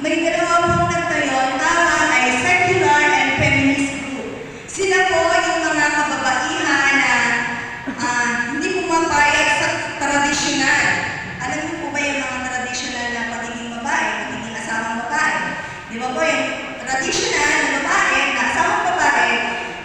May dalawa pong nagtayo, tama ay secular and feminist group. Sila po yung mga kababaihan na hindi pumapayag sa tradisyonal. Alam niyo po ba yung mga tradisyonal na pagiging babae, pagiging asawang babae? Di ba po yung tradisyonal na babae, na asawang babae,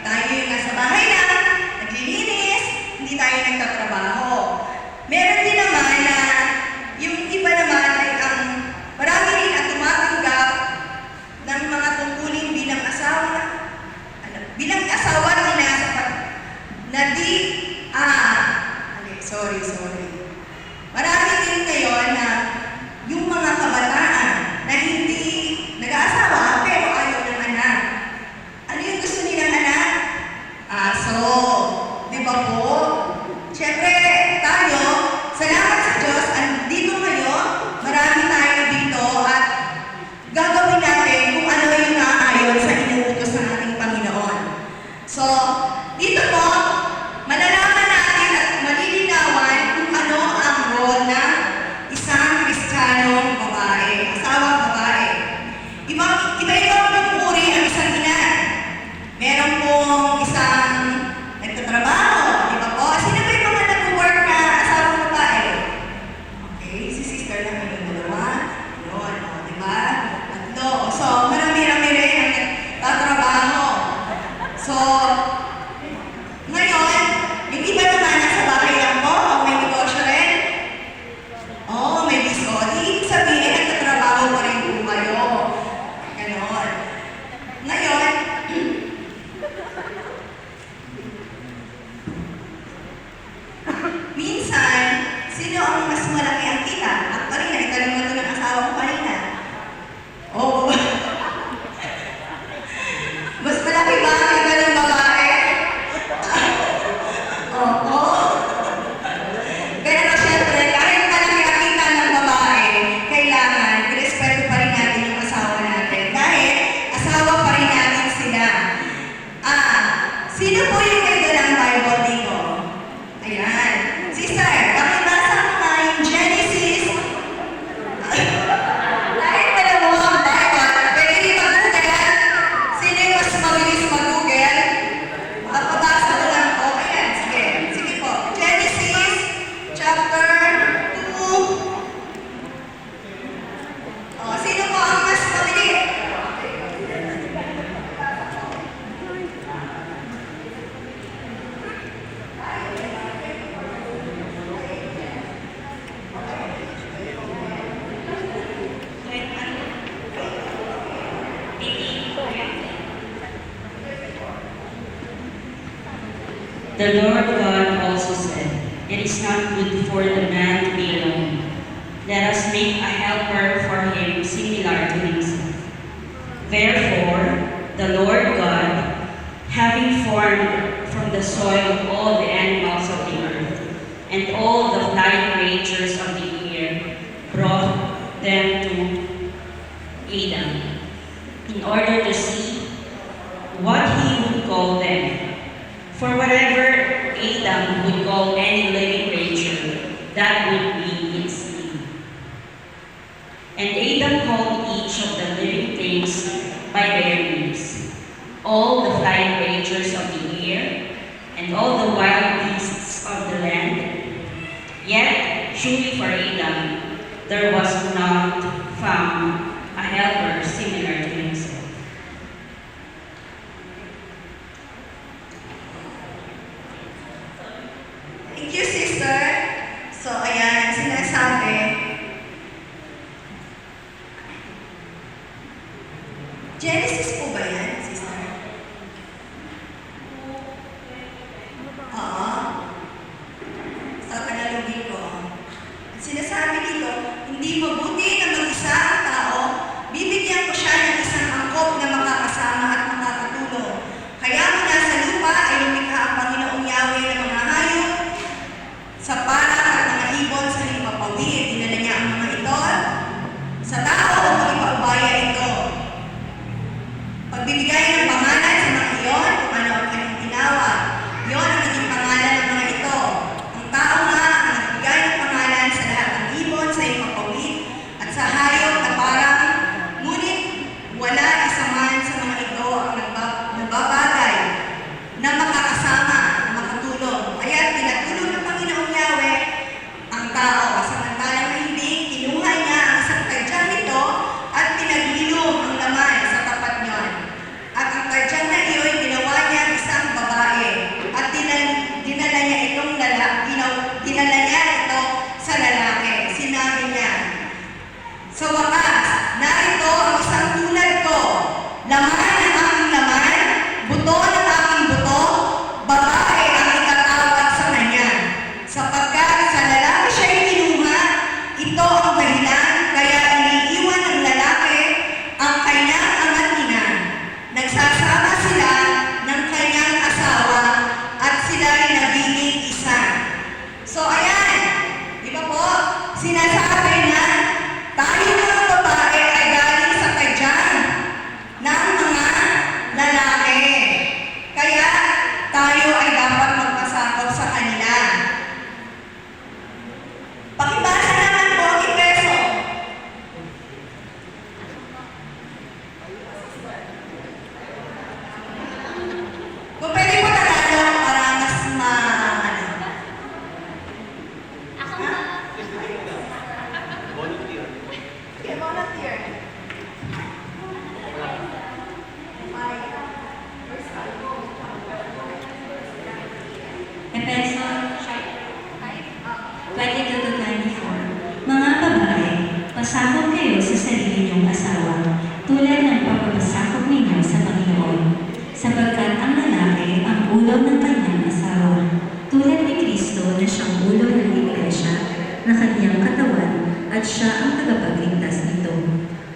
tayo yung nasa bahay lang, naglilinis, hindi tayo nagtatrabaho. Meron din naman na yung iba naman ay marami rin ang tumatanggap ng mga tungkulin bilang asawa nila na di, sorry. Marami din ngayon na yung mga kabataan na hindi nag-aasawa pero ayaw ng anak. Ano yung gusto nilang anak? Aso. Di ba po? Siyempre, tayo, salamat sa Diyos, andito ngayon, marami tayo dito at gagawin natin kung ano yung naayon sa inuutos ng ating Panginoon. So, dito po, malalaman natin at malilinawan kung ano ang role ng isang Kristiyanong babae, asawang babae. Iba-iba pong uri ang isang ina. Meron pong isang nagtatrabaho, di ba po? Sino ba yung mga nag-work na asawang babae? Okay, si sister lang yung dalawa. Yun, di ba? Tatlo. So, marami-rami rin ang nagtatrabaho. So, ngayon, yung iba naman nasa bahay lang po, o may negosyo rin. May biso. Di sabihin, nagtatrabaho pa rin po kayo. Ganon. Ngayon, minsan, sino ang mas malaki ang kita? Actually, nagtanong na ito ng asawa ko kanina. Oo. Mas malaki ba ang kita ng babae? Oo. Pero syempre, kahit malaki ang kita ng babae, kailangan, irespeto pa rin natin yung asawa natin. Dahil, asawa pa rin natin sila. Sino po yung may dalang Bible dito? Ayan. Sister, pakibasa mo nga yung Genesis. Kahit alam mo ang Bible, pwede rin mag-google. Sino yung mas mabilis mag-google? Pabasa ko lang po. Ayan, sige po. Genesis chapter 2. Sino po ang mas mabilis? The Lord God also said, "It is not good for the man to be alone. Let us make a helper for him similar to himself." Therefore, the Lord God, having formed from the soil all the animals of the earth, and all the flying creatures of the air, brought them to Adam, in order to see what he would call them. For whatever Adam would call any living creature, that would be its name. And Adam called each of the living things by their names, all the flying creatures of the air, and all the wild beasts of the land. Yet, surely for Adam, there was not found a helper similar to himself. Thank you, sister. So, ayan, sinasabi. Genesis po ba yan, sister? Oo. Sa Tagalogin ko. Sinasabi dito, hindi mabuti na mag-isa ang tao, bibigyan ko siya ng isang angkop na makakasama at makakatulong. Kaya mula sa lupa ay lumikha ang Panginoong Yahweh ng mga hayop, sa para at mga ibon sa himpapawid. Dinala niya ang mga ito sa tao upang ipaubaya ito. Pagbibigay ng pangalan sa mga iyon, kung ano ang kanyang tinawag, iyon ang naging pangalan ng mga ito. Ang tao nga ang nagbigay ng pangalan sa lahat ng ibon sa himpapawid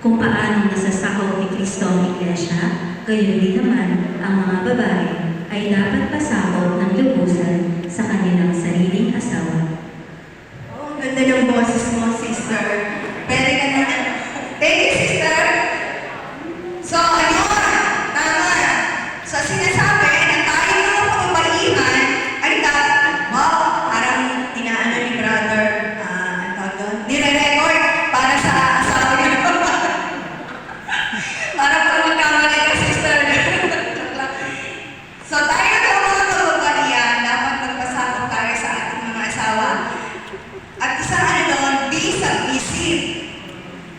Kung paanong nasasakaw ni Kristo ang Iglesia, gayon din naman ang mga babae ay dapat pasakaw ng lubusan sa kanilang sariling asawa. Oh, ang ganda ng boses mo, sister. Pwede ka na. Thank you, sister. So, ayun. Tama. So, sinasabi na tayo mga pababaihan ay dapat, wow, parang inaano ni brother, ang tawag doon, nire-record para sa asawa niya. Para pag magkamali ka, sister. So, tayo na mga kababaihan, dapat magpasakot tayo sa ating mga asawa. At isang ano doon, be submissive.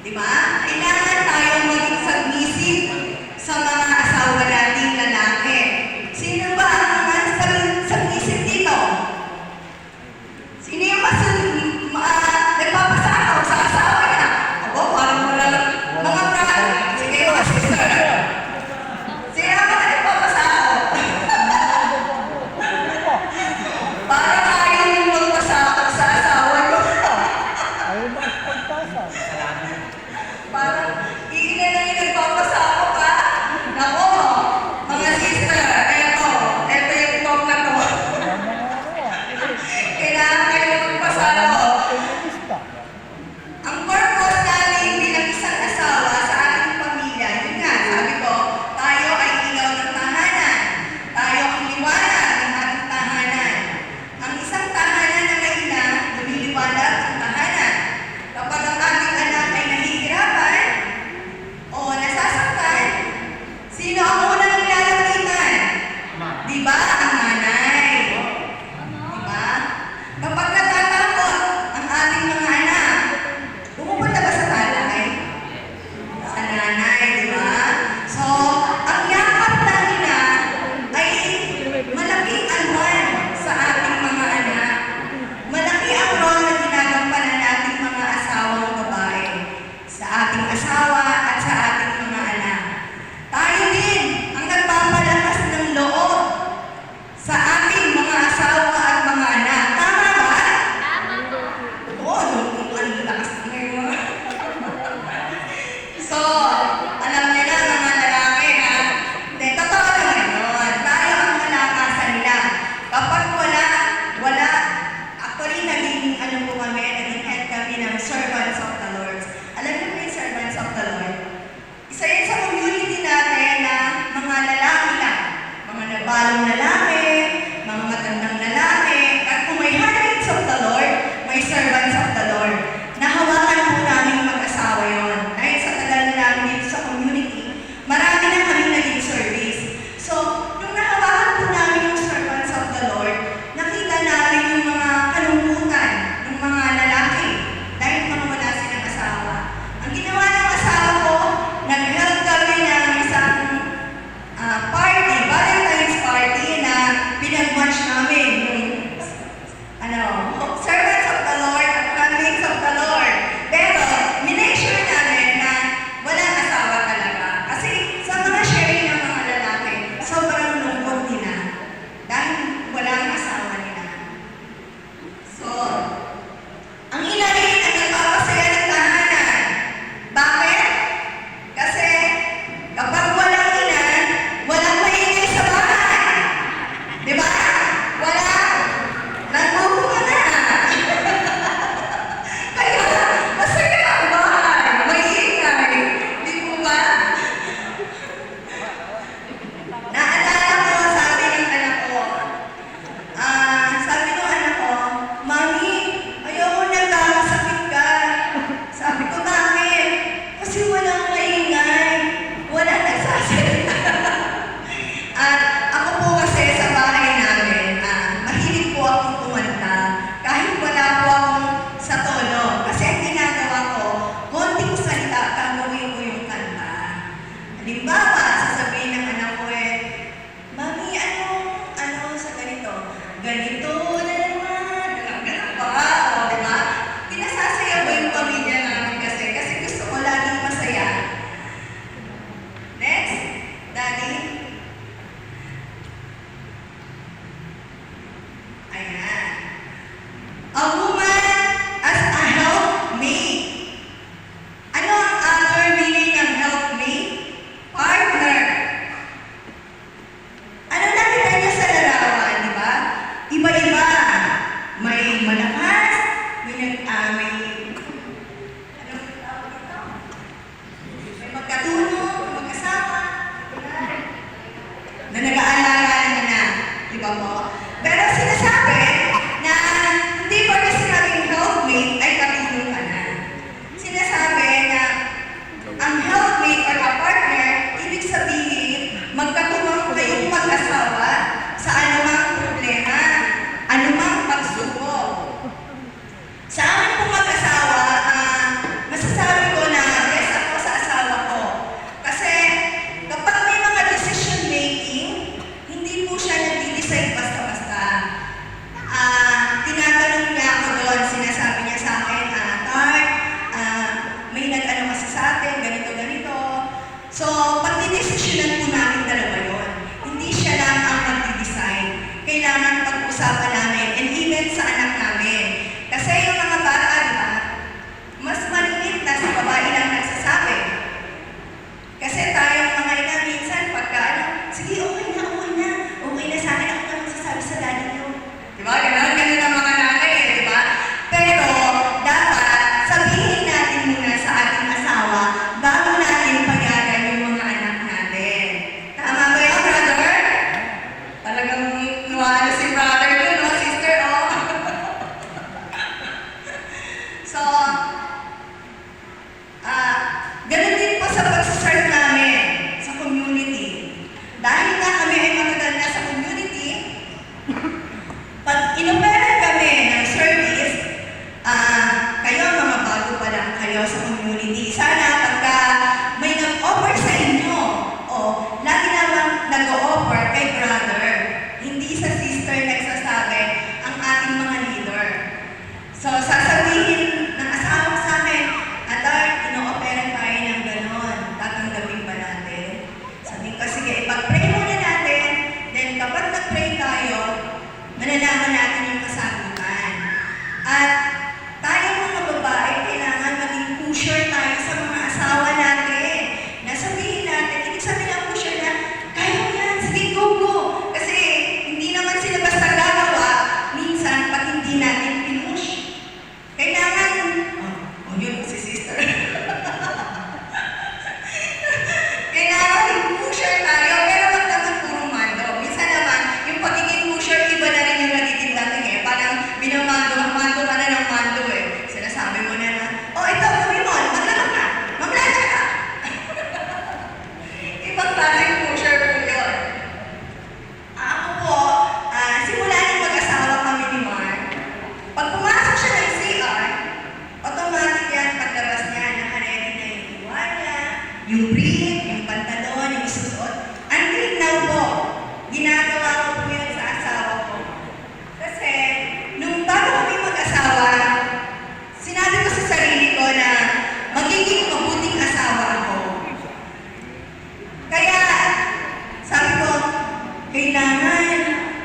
Diba? Kailangan tayong maging submissive sa mga asawa nating lalaki. Sino ba ang mga submissive dito? Sino yung nagpapasakaw sa asawa niya? Abo, parang wala lang. Mga brother, sige mga sister. Sino ang mga nagpapasakaw? Para ayaw yung magpasakaw sa asawa niyo.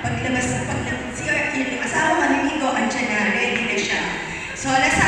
paglabas, yung asawa maliligo, andyan na, ready na siya. So, nasa